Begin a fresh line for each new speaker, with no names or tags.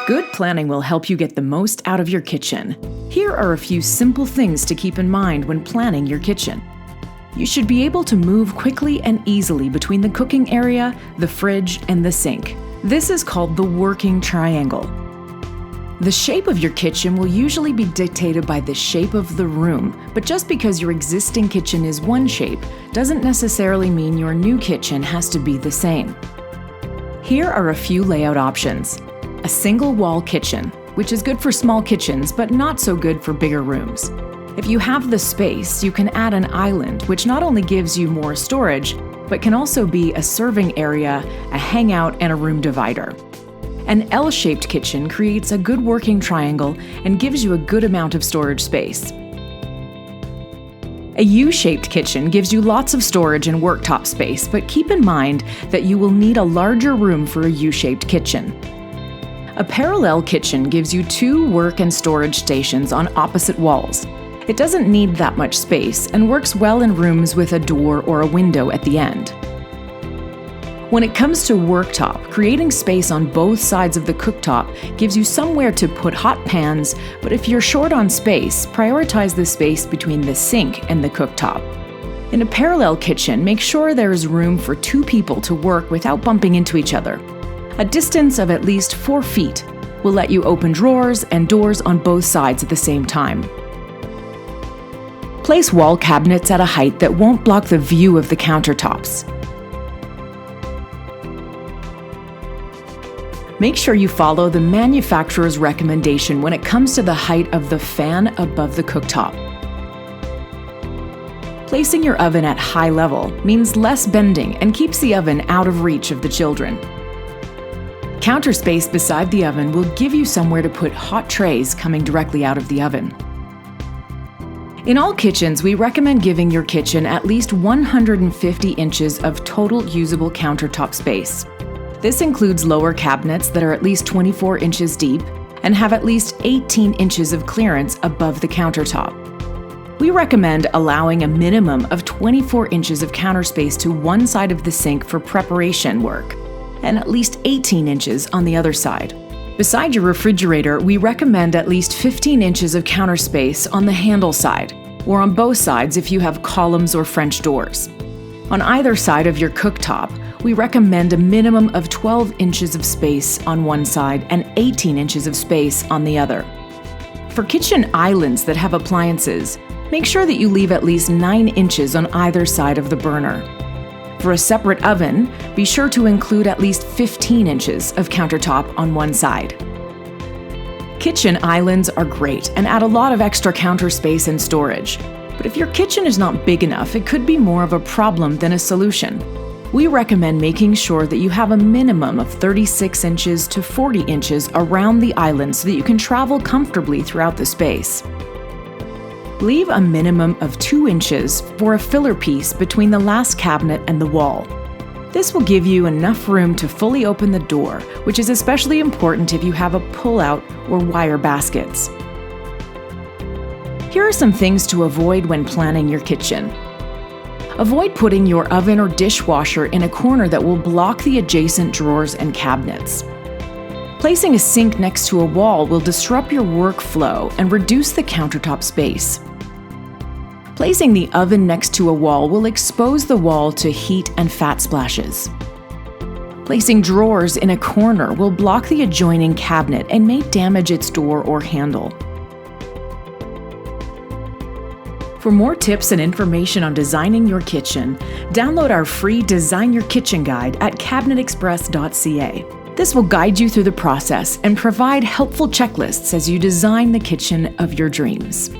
Good planning will help you get the most out of your kitchen. Here are a few simple things to keep in mind when planning your kitchen. You should be able to move quickly and easily between the cooking area, the fridge, and the sink. This is called the working triangle. The shape of your kitchen will usually be dictated by the shape of the room, but just because your existing kitchen is one shape doesn't necessarily mean your new kitchen has to be the same. Here are a few layout options. A single wall kitchen, which is good for small kitchens but not so good for bigger rooms. If you have the space, you can add an island, which not only gives you more storage, but can also be a serving area, a hangout, and a room divider. An L-shaped kitchen creates a good working triangle and gives you a good amount of storage space. A U-shaped kitchen gives you lots of storage and worktop space, but keep in mind that you will need a larger room for a U-shaped kitchen. A parallel kitchen gives you two work and storage stations on opposite walls. It doesn't need that much space and works well in rooms with a door or a window at the end. When it comes to worktop, creating space on both sides of the cooktop gives you somewhere to put hot pans, but if you're short on space, prioritize the space between the sink and the cooktop. In a parallel kitchen, make sure there is room for two people to work without bumping into each other. A distance of at least 4 feet will let you open drawers and doors on both sides at the same time. Place wall cabinets at a height that won't block the view of the countertops. Make sure you follow the manufacturer's recommendation when it comes to the height of the fan above the cooktop. Placing your oven at high level means less bending and keeps the oven out of reach of the children. Counter space beside the oven will give you somewhere to put hot trays coming directly out of the oven. In all kitchens, we recommend giving your kitchen at least 150 inches of total usable countertop space. This includes lower cabinets that are at least 24 inches deep and have at least 18 inches of clearance above the countertop. We recommend allowing a minimum of 24 inches of counter space to one side of the sink for preparation work, and at least 18 inches on the other side. Beside your refrigerator, we recommend at least 15 inches of counter space on the handle side, or on both sides if you have columns or French doors. On either side of your cooktop, we recommend a minimum of 12 inches of space on one side and 18 inches of space on the other. For kitchen islands that have appliances, make sure that you leave at least 9 inches on either side of the burner. For a separate oven, be sure to include at least 15 inches of countertop on one side. Kitchen islands are great and add a lot of extra counter space and storage. But if your kitchen is not big enough, it could be more of a problem than a solution. We recommend making sure that you have a minimum of 36 inches to 40 inches around the island so that you can travel comfortably throughout the space. Leave a minimum of 2 inches for a filler piece between the last cabinet and the wall. This will give you enough room to fully open the door, which is especially important if you have a pull-out or wire baskets. Here are some things to avoid when planning your kitchen. Avoid putting your oven or dishwasher in a corner that will block the adjacent drawers and cabinets. Placing a sink next to a wall will disrupt your workflow and reduce the countertop space. Placing the oven next to a wall will expose the wall to heat and fat splashes. Placing drawers in a corner will block the adjoining cabinet and may damage its door or handle. For more tips and information on designing your kitchen, download our free Design Your Kitchen Guide at cabinetexpress.ca. This will guide you through the process and provide helpful checklists as you design the kitchen of your dreams.